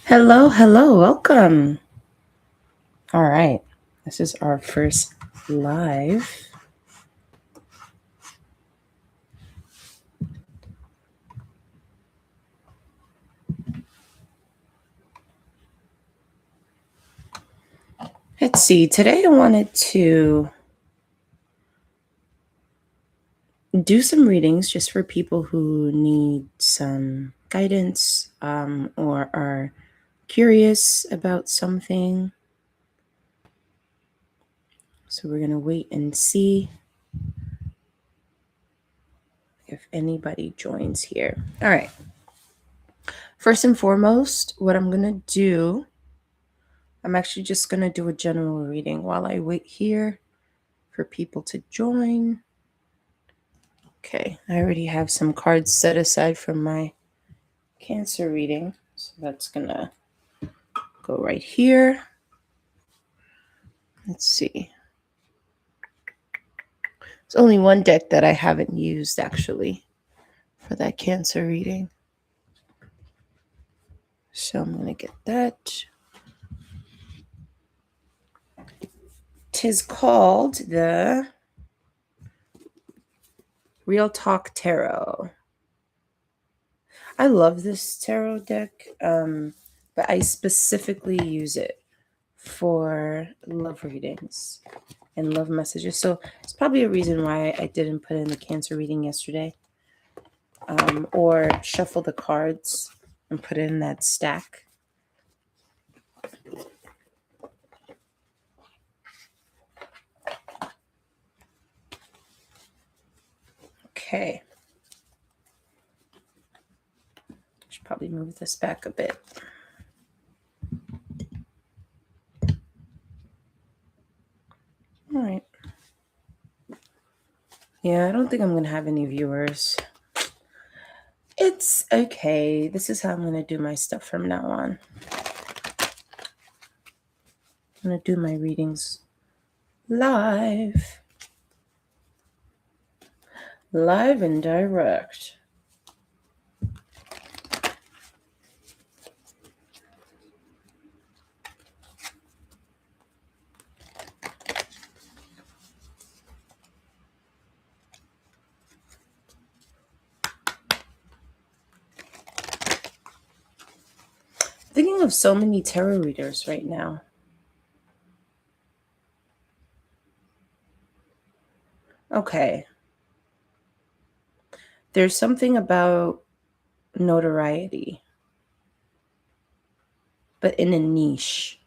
Hello, hello, welcome. All right, this is our first live. Let's see, today I wanted to do some readings just for people who need some guidance or are curious about something. So we're going to wait and see if anybody joins here. All right. First and foremost, what I'm going to do, I'm actually just going to do a general reading while I wait here for people to join. Okay, I already have some cards set aside for my Cancer reading. So that's going to go right here. Let's see. There's only one deck that I haven't used actually for that Cancer reading. So I'm going to get that. Tis called the Real Talk Tarot. I love this tarot deck, but I specifically use it for love readings and love messages. So it's probably a reason why I didn't put in the Cancer reading yesterday, or shuffle the cards and put it in that stack. Okay. Should probably move this back a bit. All right. Yeah, I don't think I'm going to have any viewers. It's okay. This is how I'm going to do my stuff from now on. I'm going to do my readings live. Live and direct. Thinking of so many tarot readers right now. Okay. There's something about notoriety, but in a niche.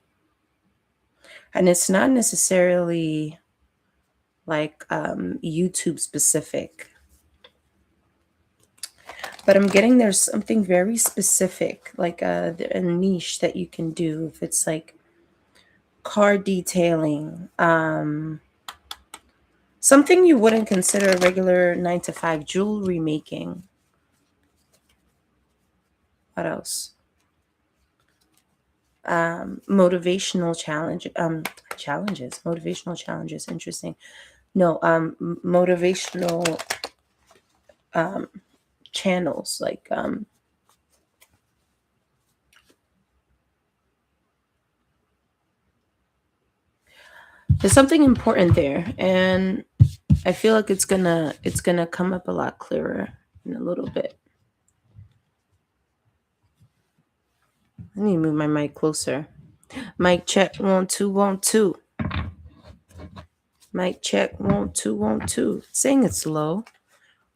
And it's not necessarily like YouTube specific. But I'm getting there's something very specific, like a niche that you can do. If it's like car detailing, something you wouldn't consider a regular 9 to 5, jewelry making. What else? Motivational challenges. Motivational challenges. Interesting. No, motivational channels like there's something important there, and I feel like it's gonna come up a lot clearer in a little bit. I need to move my mic closer. Mic check 1 2 1 2. Mic check 1 2 1 2. It's saying it's low,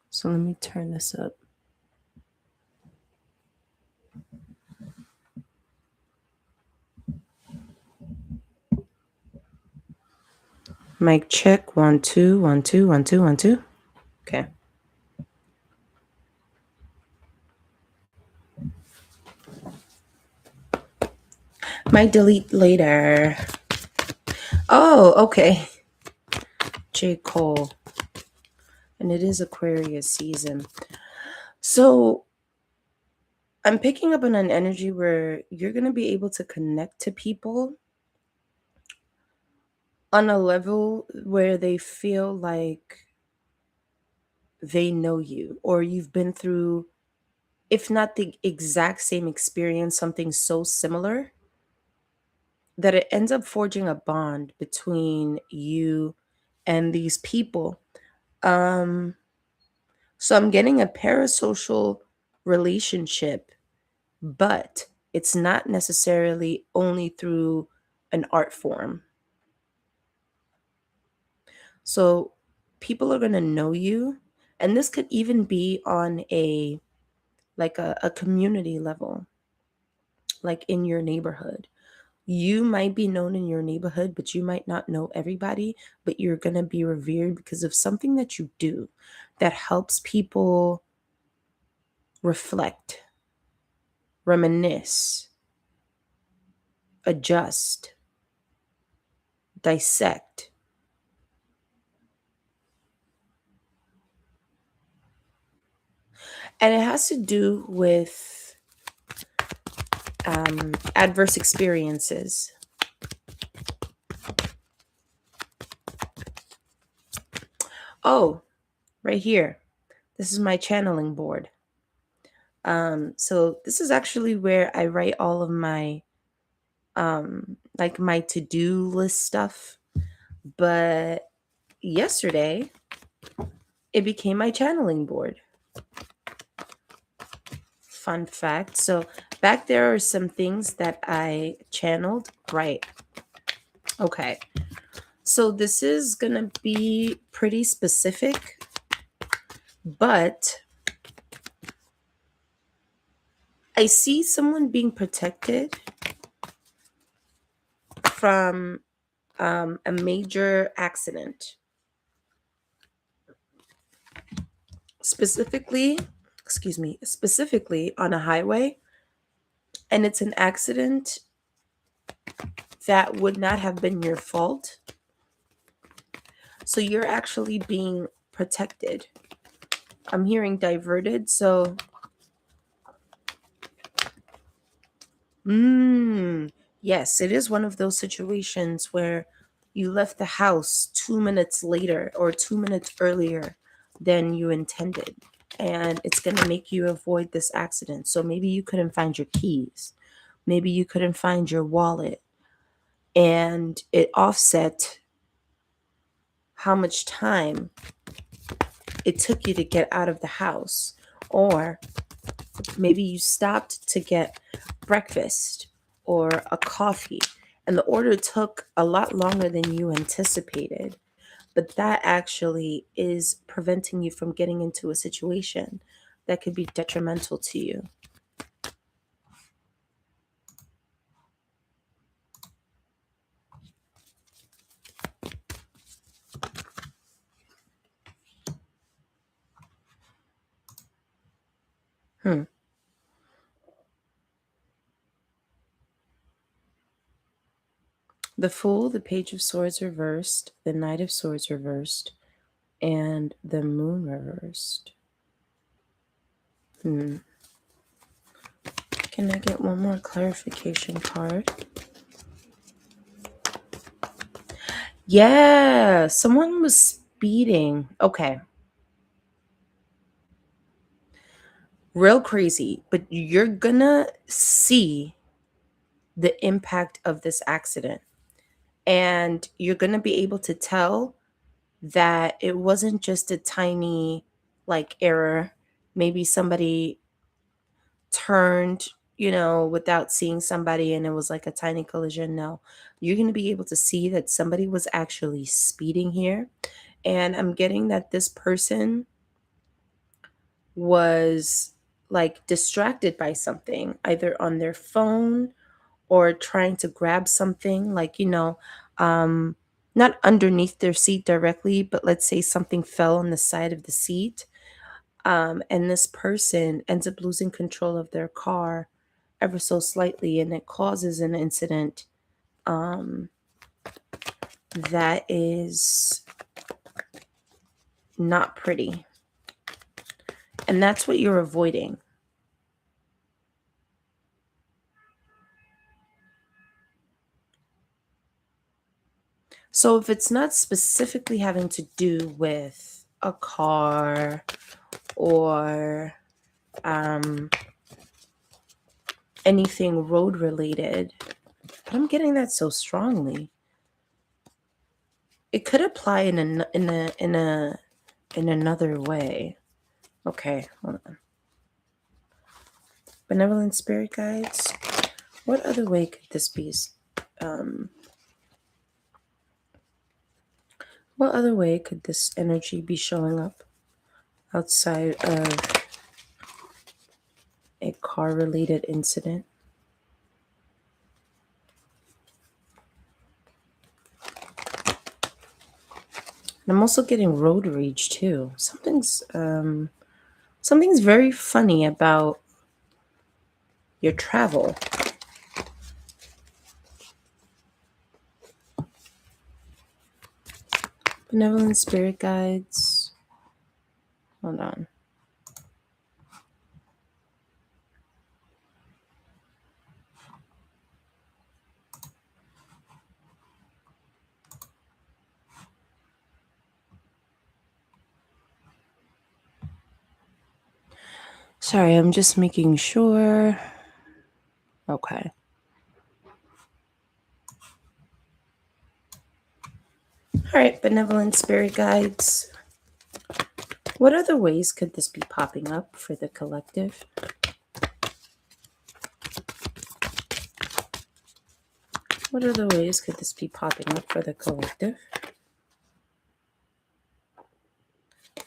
so let me turn this up. Mic check 1 2 1 2 1 2 1 2. Okay. Might delete later. Oh, okay. J. Cole. And it is Aquarius season. So I'm picking up on an energy where you're going to be able to connect to people on a level where they feel like they know you, or you've been through if not the exact same experience, something so similar that it ends up forging a bond between you and these people. Um, so I'm getting a parasocial relationship, but it's not necessarily only through an art form. So people are going to know you, and this could even be on a like a community level, like in your neighborhood. You might be known in your neighborhood, but you might not know everybody, but you're going to be revered because of something that you do that helps people reflect, reminisce, adjust, dissect. And it has to do with adverse experiences. Oh, right here. This is my channeling board. So this is actually where I write all of my like my to-do list stuff. But yesterday it became my channeling board. Fun fact. So back there are some things that I channeled. Right. Okay. So this is going to be pretty specific, but I see someone being protected from a major accident. Specifically on a highway. And it's an accident that would not have been your fault. So you're actually being protected. I'm hearing diverted. So, yes, it is one of those situations where you left the house 2 minutes later or 2 minutes earlier than you intended. And it's going to make you avoid this accident. So maybe you couldn't find your keys. Maybe you couldn't find your wallet. And it offset how much time it took you to get out of the house. Or maybe you stopped to get breakfast or a coffee, and the order took a lot longer than you anticipated. But that actually is preventing you from getting into a situation that could be detrimental to you. Hmm. The Fool, the Page of Swords reversed, the Knight of Swords reversed, and the Moon reversed. Can I get one more clarification card? Yeah, someone was speeding. Okay. Real crazy, but you're gonna see the impact of this accident. And you're gonna be able to tell that it wasn't just a tiny like error. Maybe somebody turned, without seeing somebody and it was like a tiny collision. No, you're gonna be able to see that somebody was actually speeding here. And I'm getting that this person was like distracted by something, either on their phone or trying to grab something, like, um, not underneath their seat directly, but let's say something fell on the side of the seat. And this person ends up losing control of their car ever so slightly, and it causes an incident um, that is not pretty. And that's what you're avoiding. So if it's not specifically having to do with a car or anything road related, but I'm getting that so strongly. It could apply in another way. Okay, hold on. Benevolent spirit guides. What other way could this be? Um, what other way could this energy be showing up outside of a car-related incident? And I'm also getting road rage too. Something's very funny about your travel. Benevolent spirit guides. Hold on. Sorry, I'm just making sure. Okay. All right, benevolent spirit guides. What other ways could this be popping up for the collective? What other ways could this be popping up for the collective?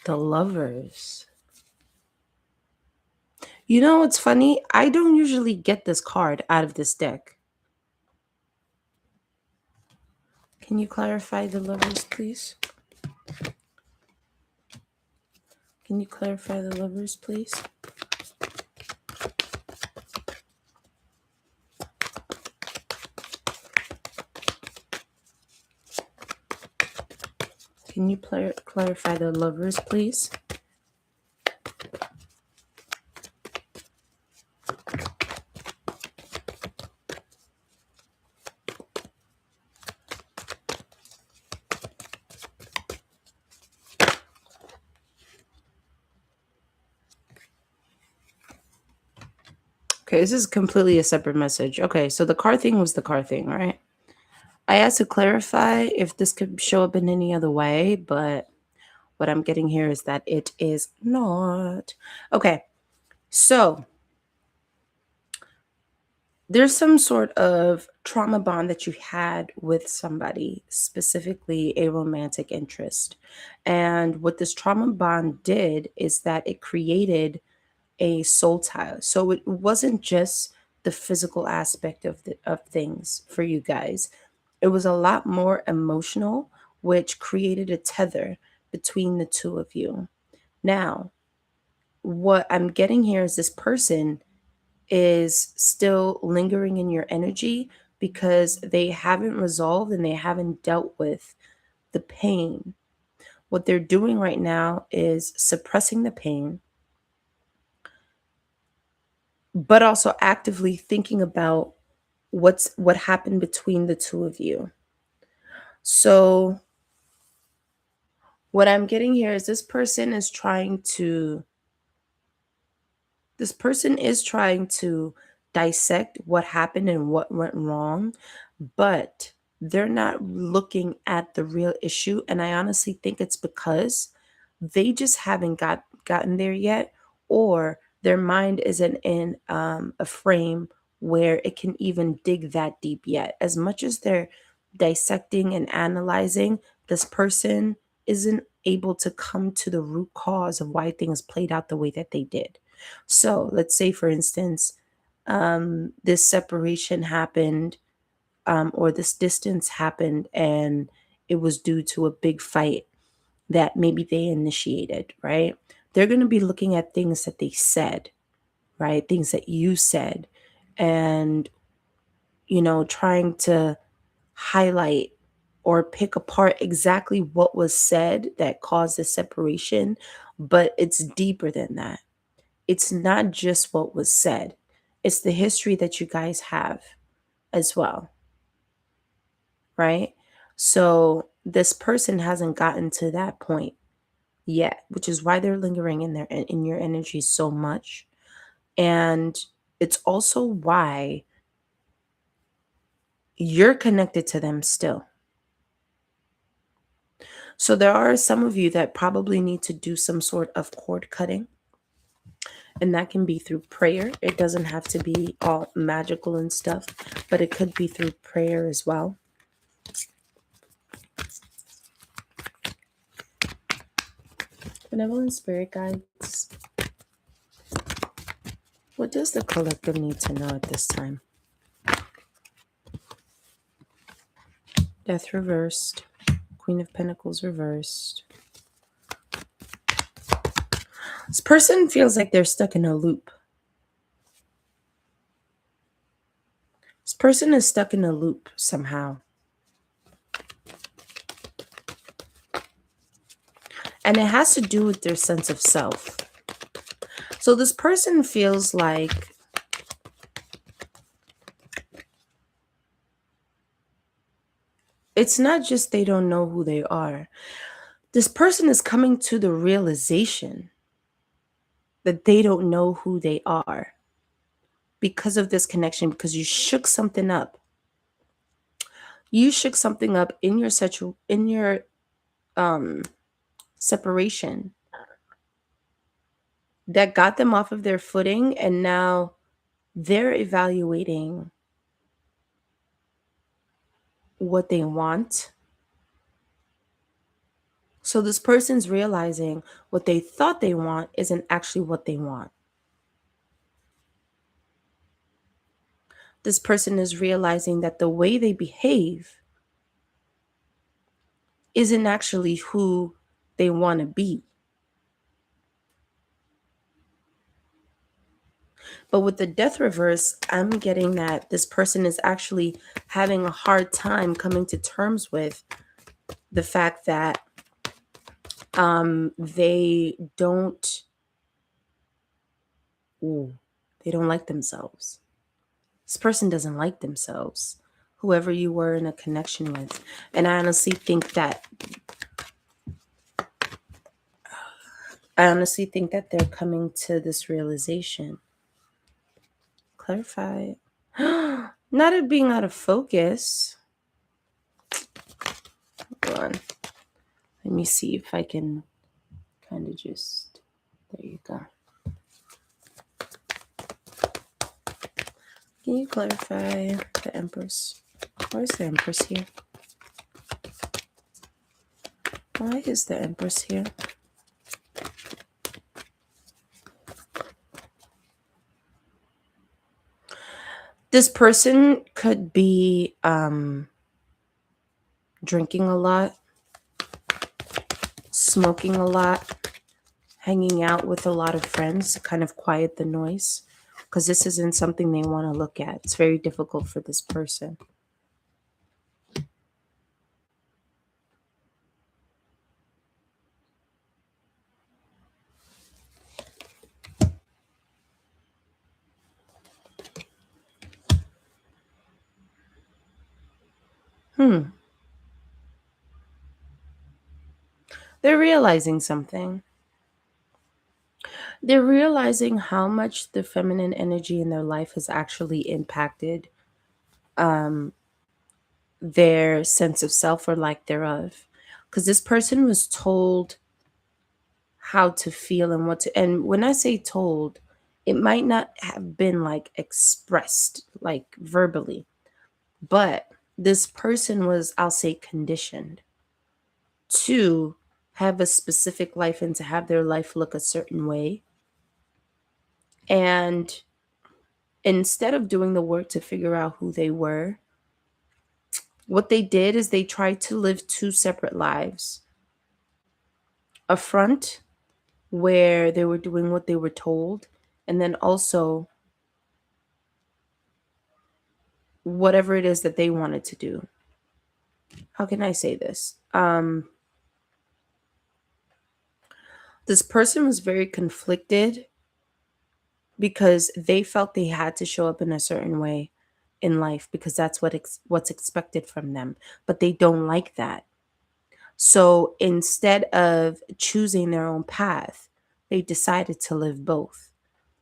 The Lovers. You know what's funny? I don't usually get this card out of this deck. Can you clarify the Lovers, please? Can you clarify the Lovers, please? Can you clarify the Lovers, please? Okay, this is completely a separate message. Okay, so the car thing was the car thing, right? I asked to clarify if this could show up in any other way, but what I'm getting here is that it is not. Okay, so there's some sort of trauma bond that you had with somebody, specifically a romantic interest. And what this trauma bond did is that it created a soul tie. So it wasn't just the physical aspect of things for you guys. It was a lot more emotional, which created a tether between the two of you. Now, what I'm getting here is this person is still lingering in your energy because they haven't resolved and they haven't dealt with the pain. What they're doing right now is suppressing the pain, but also actively thinking about what happened between the two of you. So what I'm getting here is this person is trying to dissect what happened and what went wrong, but they're not looking at the real issue. And I honestly think it's because they just haven't gotten there yet, or their mind isn't in a frame where it can even dig that deep yet. As much as they're dissecting and analyzing, this person isn't able to come to the root cause of why things played out the way that they did. So let's say, for instance, this separation happened, or this distance happened, and it was due to a big fight that maybe they initiated, right? They're going to be looking at things that they said, right? Things that you said, and, trying to highlight or pick apart exactly what was said that caused the separation. But it's deeper than that. It's not just what was said, it's the history that you guys have as well, right? So this person hasn't gotten to that point yet, which is why they're lingering in your energy so much. And It's also why you're connected to them still. So there are some of you that probably need to do some sort of cord cutting, and that can be through prayer. It doesn't have to be all magical and stuff, but it could be through prayer as well. Benevolent spirit guides, what does the collective need to know at this time? Death reversed. Queen of Pentacles reversed. This person feels like they're stuck in a loop. This person is stuck in a loop somehow. And it has to do with their sense of self. So this person feels like it's not just they don't know who they are. This person is coming to the realization that they don't know who they are because of this connection, because you shook something up. You shook something up in your separation that got them off of their footing, and now they're evaluating what they want. So this person's realizing what they thought they want isn't actually what they want. This person is realizing that the way they behave isn't actually who they want to be. But with the death reverse, I'm getting that this person is actually having a hard time coming to terms with the fact that they don't like themselves. This person doesn't like themselves, whoever you were in a connection with. And I honestly think that they're coming to this realization. Clarify. Not it being out of focus. Hold on. Let me see if I can kind of just, there you go. Can you clarify the Empress? Why is the Empress here? Why is the Empress here? This person could be drinking a lot, smoking a lot, hanging out with a lot of friends to kind of quiet the noise, because this isn't something they want to look at. It's very difficult for this person. They're realizing something. They're realizing how much the feminine energy in their life has actually impacted their sense of self or lack thereof. Because this person was told how to feel and what to, and when I say told, it might not have been like expressed like verbally, but this person was, I'll say, conditioned to have a specific life and to have their life look a certain way. And instead of doing the work to figure out who they were, what they did is they tried to live two separate lives. A front where they were doing what they were told, and then also whatever it is that they wanted to do. How can I say this? This person was very conflicted because they felt they had to show up in a certain way in life because that's what's expected from them, but they don't like that. So instead of choosing their own path, they decided to live both.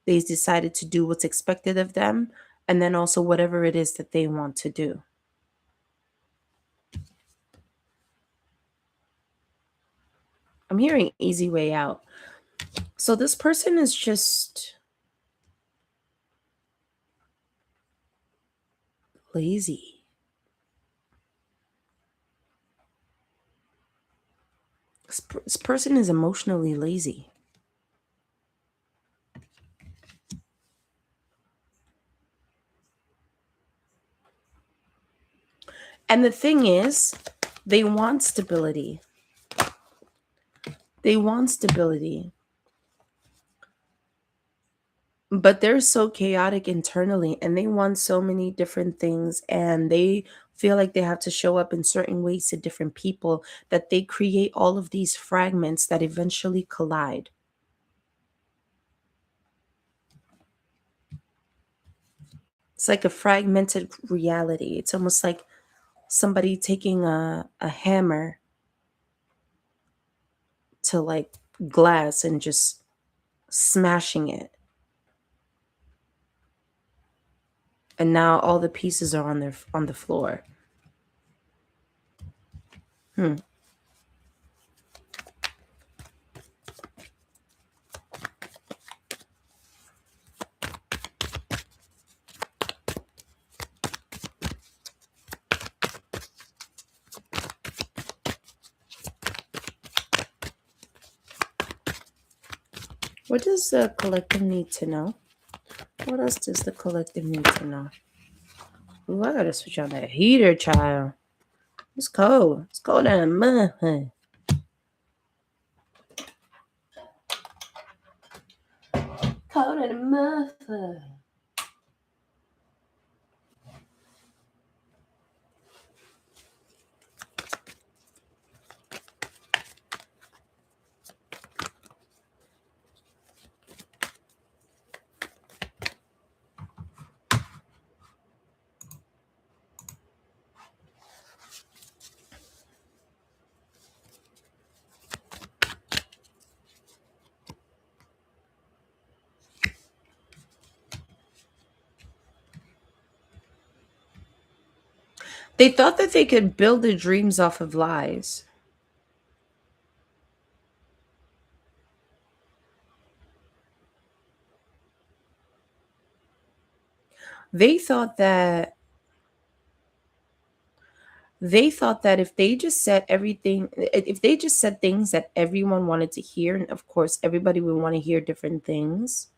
They decided to do what's expected of them, and then also whatever it is that they want to do. I'm hearing easy way out. So this person is just lazy. This person is emotionally lazy. And the thing is, they want stability. They want stability. But they're so chaotic internally and they want so many different things and they feel like they have to show up in certain ways to different people that they create all of these fragments that eventually collide. It's like a fragmented reality. It's almost like somebody taking a hammer to like glass and just smashing it. And now all the pieces are on the floor. Hmm. What does the collective need to know? What else does the collective need to know? Ooh, I gotta switch on that heater, child. It's cold. It's cold in the mud, huh? Cold in the mud, huh? They thought that they could build their dreams off of lies. They thought that if they just said everything, if they just said things that everyone wanted to hear, and of course everybody would want to hear different things,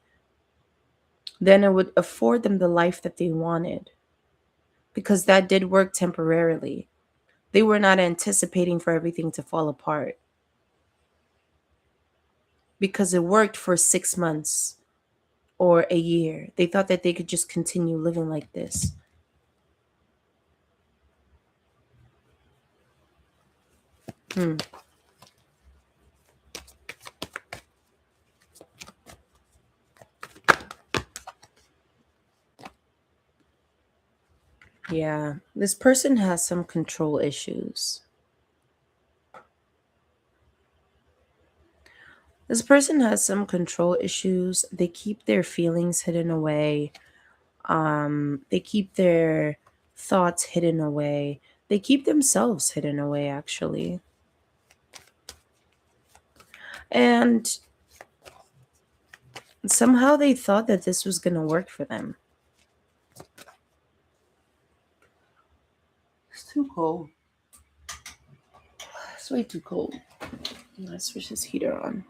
then it would afford them the life that they wanted. Because that did work temporarily. They were not anticipating for everything to fall apart. Because it worked for 6 months or a year. They thought that they could just continue living like this. Hmm. Yeah. This person has some control issues. This person has some control issues. They keep their feelings hidden away. They keep their thoughts hidden away. They keep themselves hidden away, actually. And somehow they thought that this was going to work for them. It's too cold. It's way too cold. Let's switch this heater on.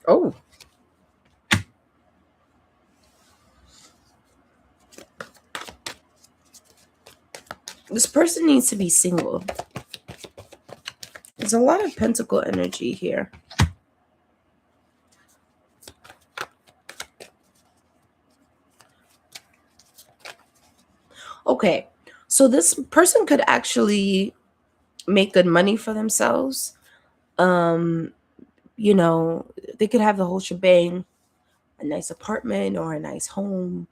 Oh, this person needs to be single. There's a lot of pentacle energy here. Okay, so this person could actually make good money for themselves. Um, you know, they could have the whole shebang, a nice apartment or a nice home,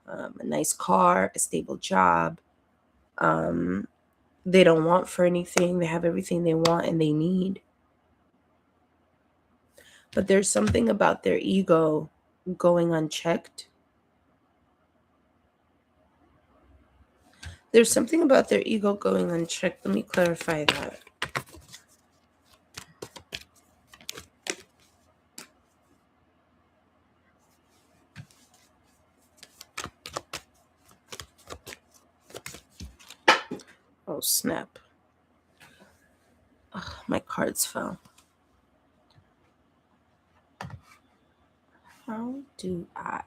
a nice car, a stable job. Um, they don't want for anything. They have everything they want and they need. But there's something about their ego going unchecked. There's something about their ego going unchecked. Let me clarify that. Oh, snap. Ugh, my cards fell. How do I?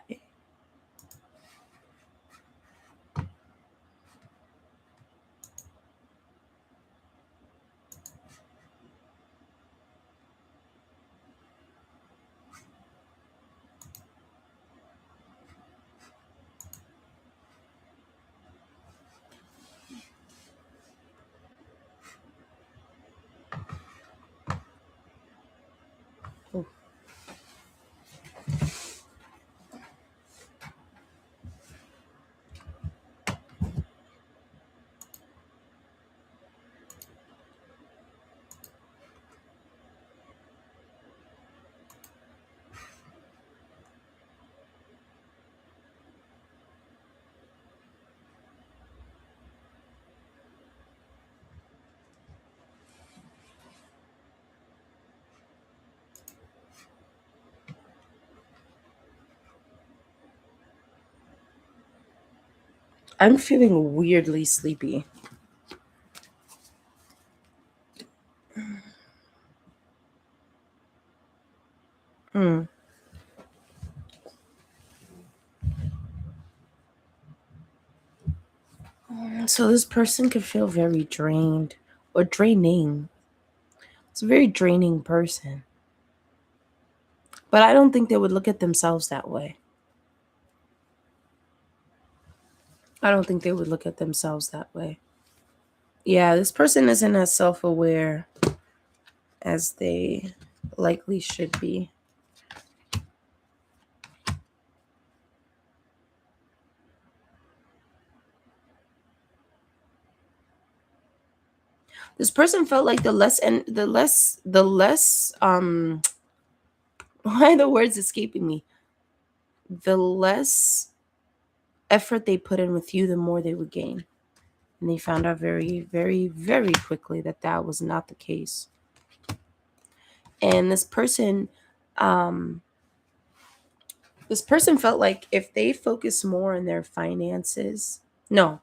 Oh. I'm feeling weirdly sleepy. Hmm. So this person could feel very drained or draining. It's a very draining person. But I don't think they would look at themselves that way. I don't think they would look at themselves that way. Yeah, this person isn't as self aware as they likely should be. This person felt like the less why are the words escaping me? The less effort they put in with you, the more they would gain. And they found out very, very, very quickly that that was not the case. And um, this person felt like if they focus more on their finances, no,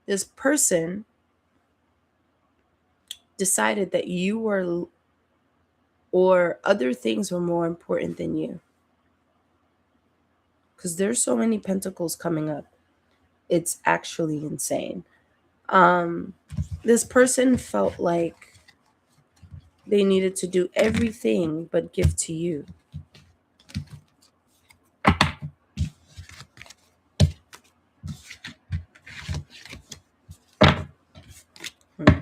this person decided that you were or other things were more important than you. Because there's so many pentacles coming up. It's actually insane. Um, this person felt like they needed to do everything but give to you. Hmm.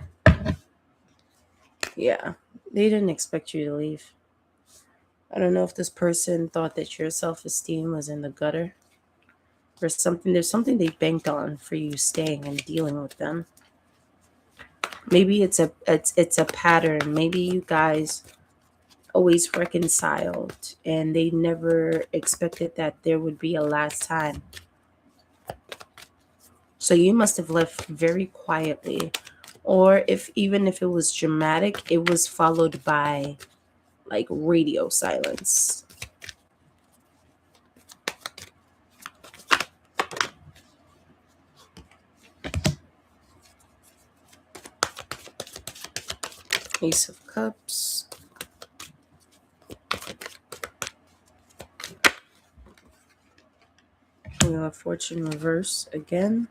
Yeah, they didn't expect you to leave. I don't know if this person thought that your self esteem was in the gutter or something. There's something they banked on for you staying and dealing with them. Maybe it's a pattern. Maybe you guys always reconciled and they never expected that there would be a last time. So you must have left very quietly. Or if even if it was dramatic, it was followed by like radio silence. Ace of Cups. Wheel of Fortune reverse again.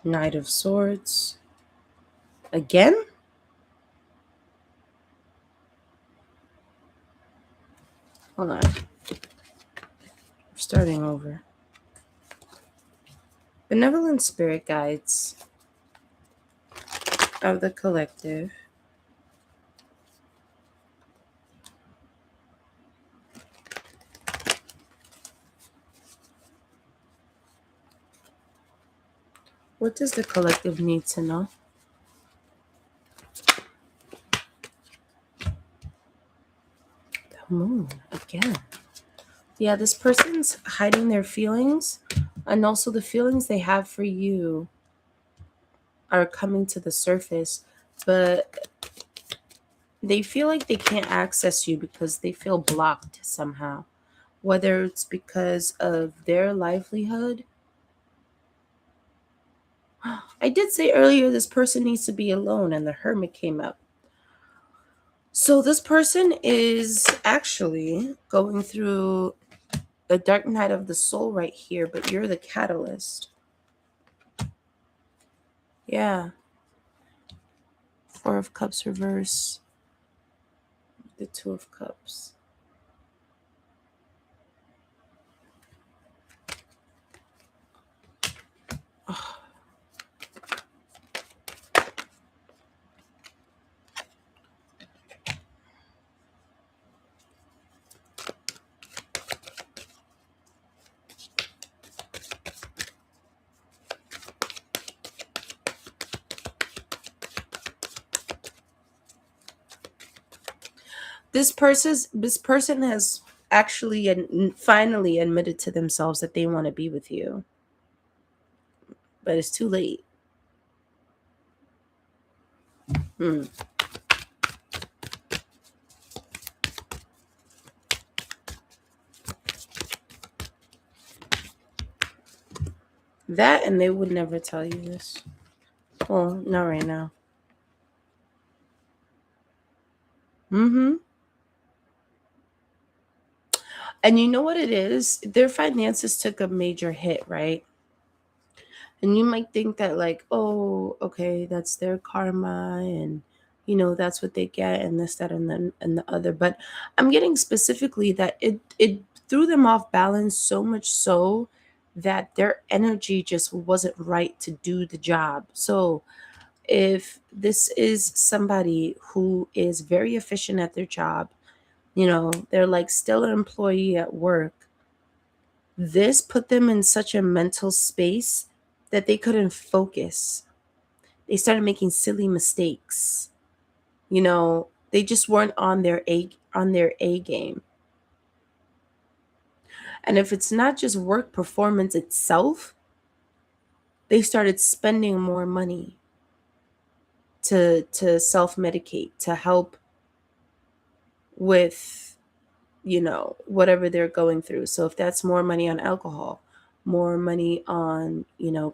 Knight of Swords. Again? Hold on. Starting over. Benevolent spirit guides of the collective. What does the collective need to know? The moon again. Yeah, this person's hiding their feelings, and also the feelings they have for you are coming to the surface, but they feel like they can't access you because they feel blocked somehow. Whether it's because of their livelihood. I did say earlier this person needs to be alone, and the hermit came up. So this person is actually going through a dark night of the soul right here, but you're the catalyst. Yeah. Four of Cups reverse. The Two of Cups. Oh. This person has actually and finally admitted to themselves that they want to be with you, but it's too late. Hmm. That, and they would never tell you this. Well, not right now. Mm-hmm. And you know what it is? Their finances took a major hit, right? And you might think that, like, oh, okay, that's their karma, and that's what they get, and this, that, and then and the other. But I'm getting specifically that it threw them off balance so much so that their energy just wasn't right to do the job. So if this is somebody who is very efficient at their job, they're like still an employee at work, this put them in such a mental space that they couldn't focus. They started making silly mistakes. They just weren't on their A game. And if it's not just work performance itself, they started spending more money to self-medicate, to help with whatever they're going through. So if that's more money on alcohol, more money on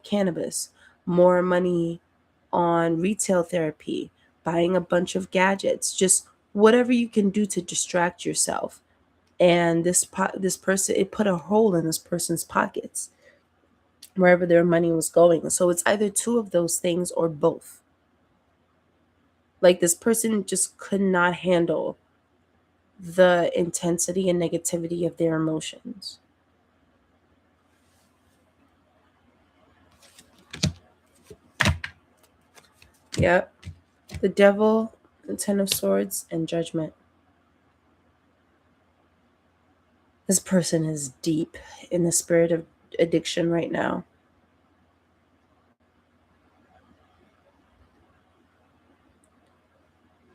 cannabis, more money on retail therapy, buying a bunch of gadgets, just whatever you can do to distract yourself. And this person, it put a hole in this person's pockets wherever their money was going. So it's either two of those things or both. Like, this person just could not handle the intensity and negativity of their emotions. Yep. The Devil, the Ten of Swords, and Judgment. This person is deep in the spirit of addiction right now.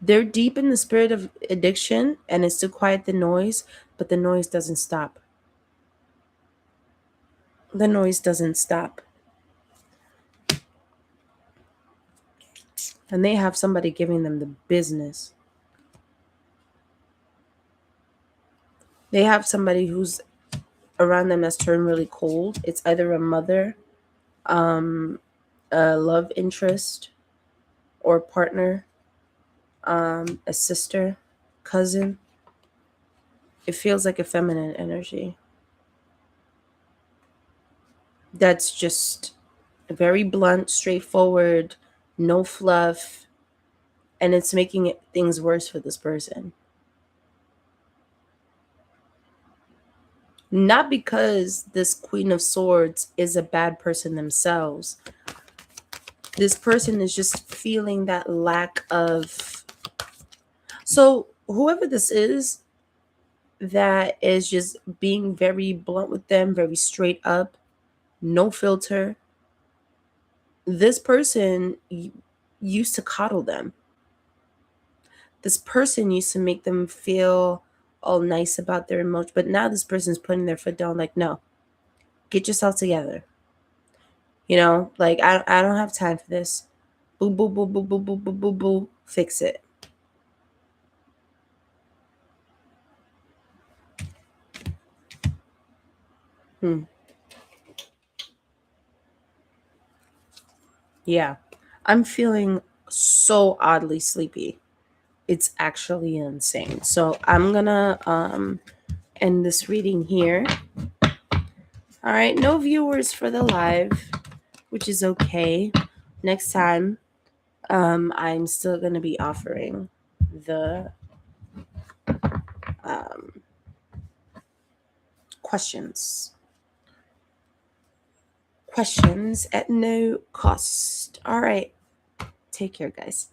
They're deep in the spirit of addiction, and it's to quiet the noise, but the noise doesn't stop. The noise doesn't stop. And they have somebody giving them the business. They have somebody who's around them that's turned really cold. It's either a mother, a love interest, or partner, a sister, cousin. It feels like a feminine energy. That's just very blunt, straightforward, no fluff, and it's making things worse for this person. Not because this Queen of Swords is a bad person themselves. This person is just feeling that lack of. So, whoever this is that is just being very blunt with them, very straight up, no filter, this person used to coddle them. This person used to make them feel all nice about their emotions, but now this person's putting their foot down like, no, get yourself together. You know, like, I don't have time for this. Boo, boo, boo, boo, boo, boo, boo, boo, boo. Fix it. Yeah. I'm feeling so oddly sleepy. It's actually insane. So I'm gonna end this reading here. All right, no viewers for the live, which is okay. Next time, I'm still gonna be offering the um, questions at no cost. All right, take care, guys.